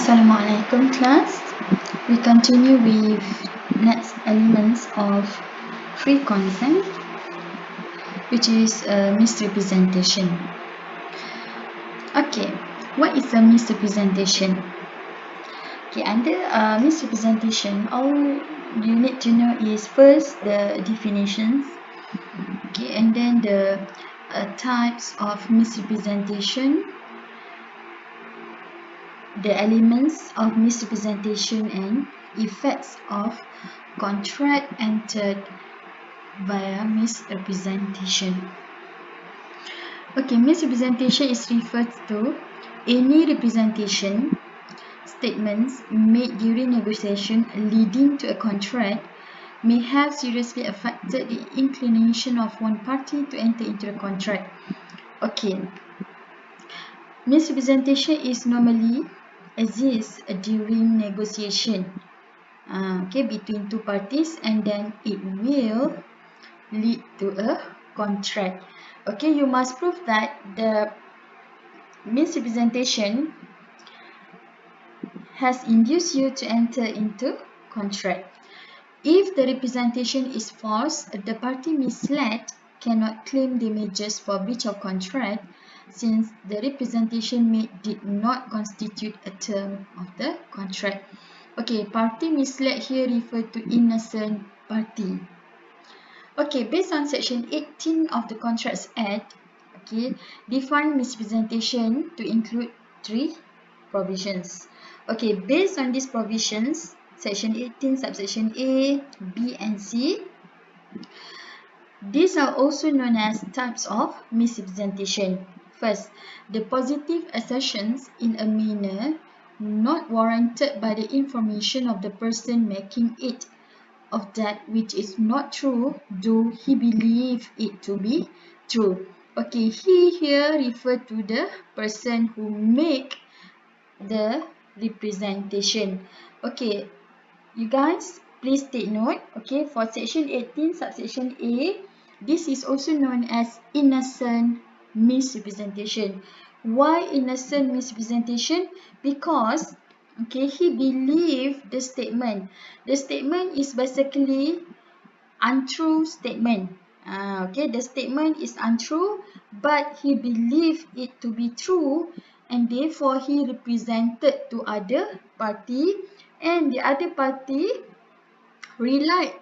Assalamualaikum class. We continue with next elements of free consent, which is misrepresentation. Okay, what is a misrepresentation? Okay, under misrepresentation, all you need to know is first the definitions, okay, and then the types of misrepresentation, the elements of misrepresentation, and effects of contract entered via misrepresentation. Okay, misrepresentation is referred to any representation, statements made during negotiation leading to a contract may have seriously affected the inclination of one party to enter into a contract. Okay, misrepresentation is normally exists during negotiation, okay, between two parties, and then it will lead to a contract. Okay, you must prove that the misrepresentation has induced you to enter into contract. If the representation is false, the party misled cannot claim damages for breach of contract since the representation made did not constitute a term of the contract. Okay, party misled here refer to innocent party. Okay, based on section 18 of the Contracts Act, okay, define misrepresentation to include 3 provisions. Okay, based on these provisions, section 18 subsection A, B and C, these are also known as types of misrepresentation. First, the positive assertions in a manner not warranted by the information of the person making it of that which is not true, though he believe it to be true. Okay, he here refer to the person who make the representation. Okay, you guys please take note. Okay, for section 18 subsection A, this is also known as innocent misrepresentation. Why innocent misrepresentation? Because okay, he believed the statement. The statement is basically untrue statement. Okay, the statement is untrue, but he believed it to be true, and therefore he represented to other party, and the other party relied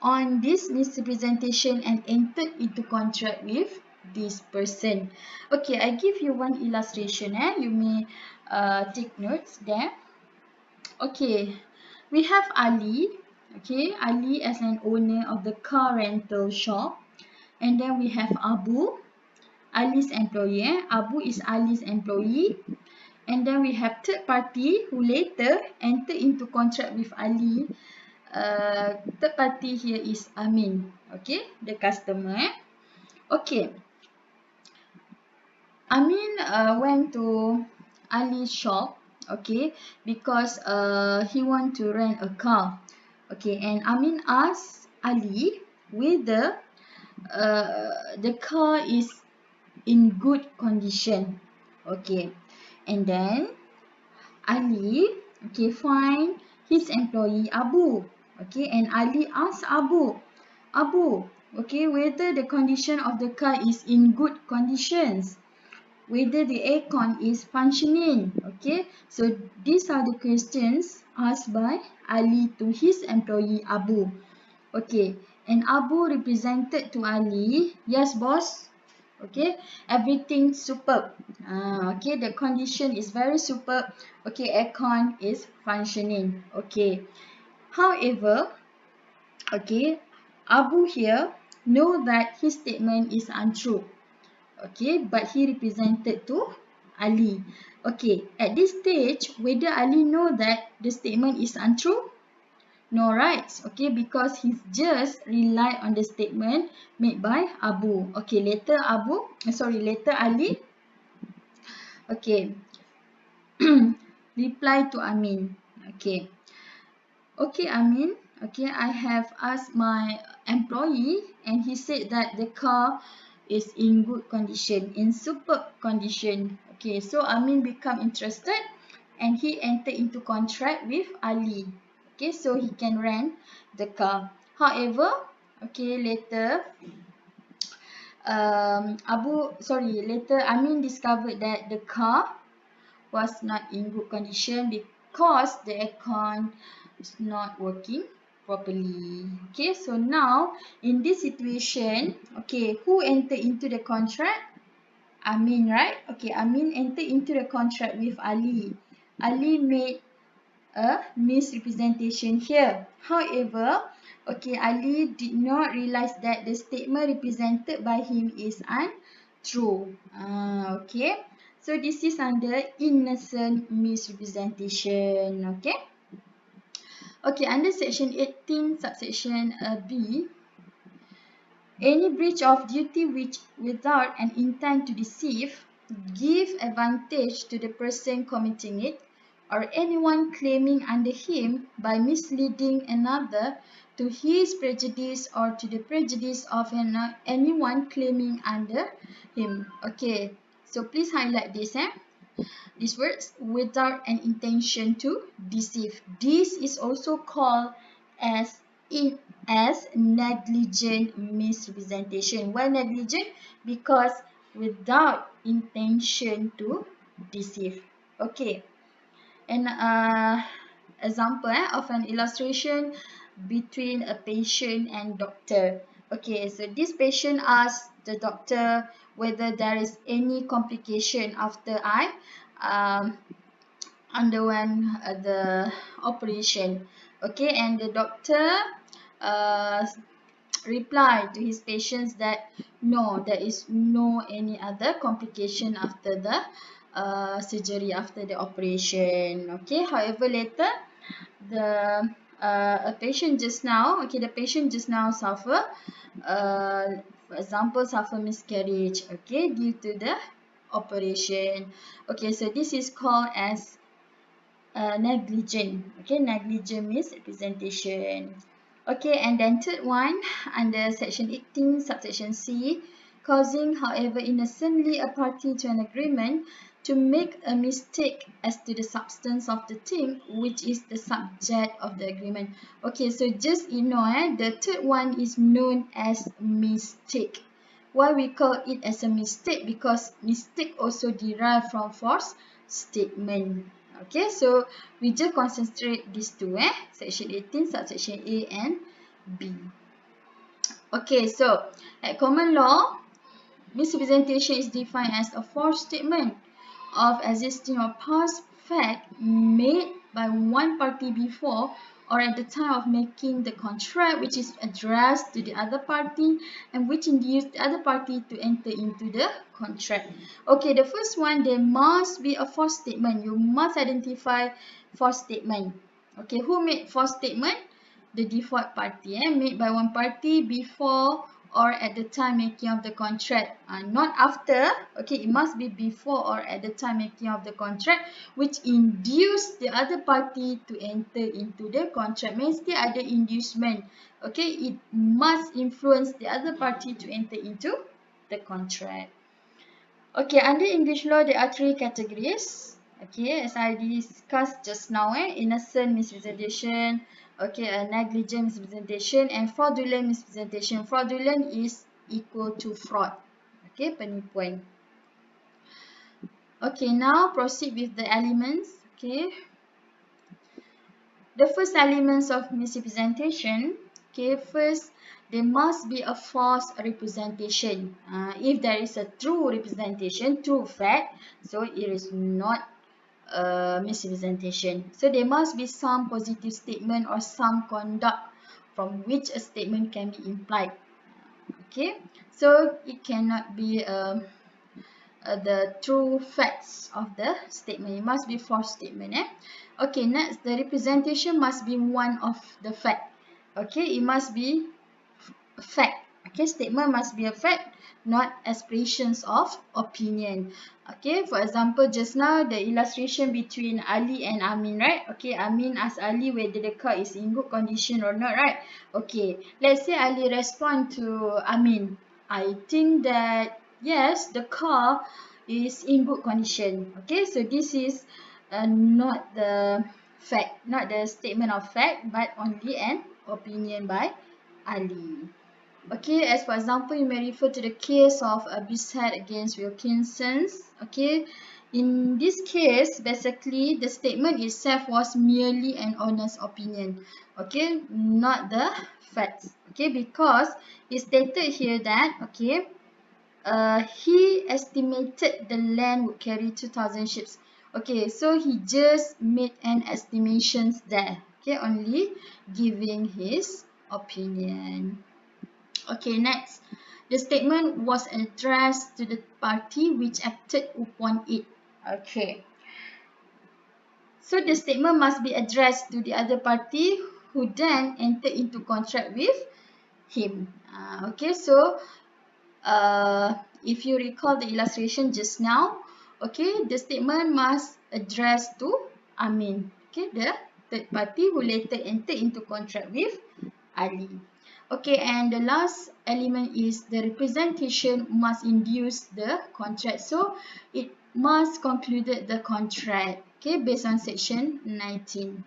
on this misrepresentation and entered into contract with this person. Okay, I give you one illustration. You may take notes there. Okay, we have Ali. Okay, Ali as an owner of the car rental shop, and then we have Abu, Ali's employee. Abu is Ali's employee, and then we have third party who later enter into contract with Ali. Third party here is Amin. Okay, the customer. Okay, Amin went to Ali's shop. Okay, because he want to rent a car. Okay, and Amin asked Ali whether the car is in good condition. Okay, and then Ali, okay, find his employee Abu. Okay, and Ali asked Abu, okay, whether the condition of the car is in good conditions, whether the aircon is functioning. Okay, so these are the questions asked by Ali to his employee Abu. Okay, and Abu represented to Ali, yes boss, okay, everything superb. Okay, the condition is very superb. Okay, aircon is functioning. Okay, however, okay, Abu here know that his statement is untrue. Okay, but he represented to Ali. Okay, at this stage, whether Ali know that the statement is untrue? No, right? Okay, because he's just relied on the statement made by Abu. Okay, later Ali, okay, reply to Amin. Okay, Amin, okay, I have asked my employee and he said that the car is in good condition, in superb condition. Okay, so Amin become interested and he entered into contract with Ali. Okay, so he can rent the car. However, okay, later later Amin discovered that the car was not in good condition because the aircon is not working properly. Okay, so now in this situation, okay, who entered into the contract? Amin, right? Okay, Amin entered into the contract with Ali. Ali made a misrepresentation here. However, okay, Ali did not realize that the statement represented by him is untrue. Okay, so this is under innocent misrepresentation. Okay. Okay, under section 18, subsection B, any breach of duty which, without an intent to deceive, give advantage to the person committing it or anyone claiming under him by misleading another to his prejudice or to the prejudice of anyone claiming under him. Okay, so please highlight this. These words, without an intention to deceive. This is also called as negligent misrepresentation. Why negligent? Because without intention to deceive. Okay. An example of an illustration between a patient and doctor. Okay, so this patient asked the doctor whether there is any complication after I underwent the operation. Okay, and the doctor uh, replied to his patients that no, there is no any other complication after the surgery, after the operation. Okay, however, later the a patient just now, okay, the patient just now suffer, for example, suffer miscarriage, okay, due to the operation. Okay, so this is called as negligent. Okay, negligent misrepresentation. Okay, and then third one under section 18 subsection C, causing however innocently a party to an agreement to make a mistake as to the substance of the thing which is the subject of the agreement. Okay, so just the third one is known as mistake. Why we call it as a mistake? Because mistake also derived from false statement. Okay, so we just concentrate these two, section 18, subsection A and B. Okay, so at common law, misrepresentation is defined as a false statement of existing or past fact made by one party before or at the time of making the contract, which is addressed to the other party and which induced the other party to enter into the contract. Okay, the first one, there must be a false statement. You must identify false statement. Okay, who made false statement? The default party, made by one party before or at the time making of the contract, not after. Okay, it must be before or at the time making of the contract, which induce the other party to enter into the contract. Means the other inducement. Okay, it must influence the other party to enter into the contract. Okay, under English law, there are three categories. Okay, as I discussed just now, innocent misrepresentation, okay, negligent misrepresentation, and fraudulent misrepresentation. Fraudulent is equal to fraud. Okay, penipuan. Okay, now proceed with the elements. Okay, the first elements of misrepresentation. Okay, first, there must be a false representation. If there is a true representation, true fact, so it is not misrepresentation. So there must be some positive statement or some conduct from which a statement can be implied. Okay, so it cannot be the true facts of the statement. It must be false statement. Okay, next, the representation must be one of the fact. Okay, it must be a fact. Okay, statement must be a fact, not expressions of opinion. Okay, for example, just now the illustration between Ali and Amin, right? Okay, Amin asked Ali whether the car is in good condition or not, right? Okay, let's say Ali respond to Amin, I think that yes, the car is in good condition. Okay, so this is not the fact, not the statement of fact, but only an opinion by Ali. Okay, as for example, you may refer to the case of Bisset against Wilkinson's. Okay, in this case, basically the statement itself was merely an honest opinion. Okay, not the facts. Okay, because it stated here that he estimated the land would carry 2,000 ships. Okay, so he just made an estimation there. Okay, only giving his opinion. Okay, next. The statement was addressed to the party which acted upon it. Okay. So the statement must be addressed to the other party who then entered into contract with him. Okay, so if you recall the illustration just now, okay, the statement must address to Amin, okay, the third party who later entered into contract with Ali. Okay, and the last element is the representation must induce the contract. So it must conclude the contract, okay, based on section 19.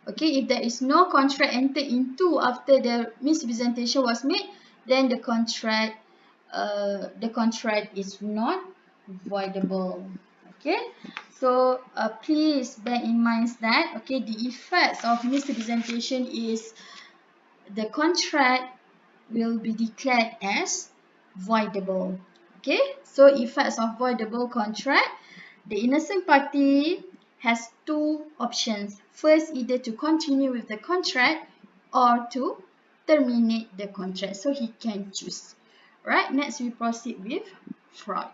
Okay, if there is no contract entered into after the misrepresentation was made, then the contract is not voidable. Okay, so please bear in mind that the effects of misrepresentation is the contract will be declared as voidable. Okay, so effects of voidable contract, the innocent party has two options. First, either to continue with the contract or to terminate the contract. So he can choose. Right, next we proceed with fraud.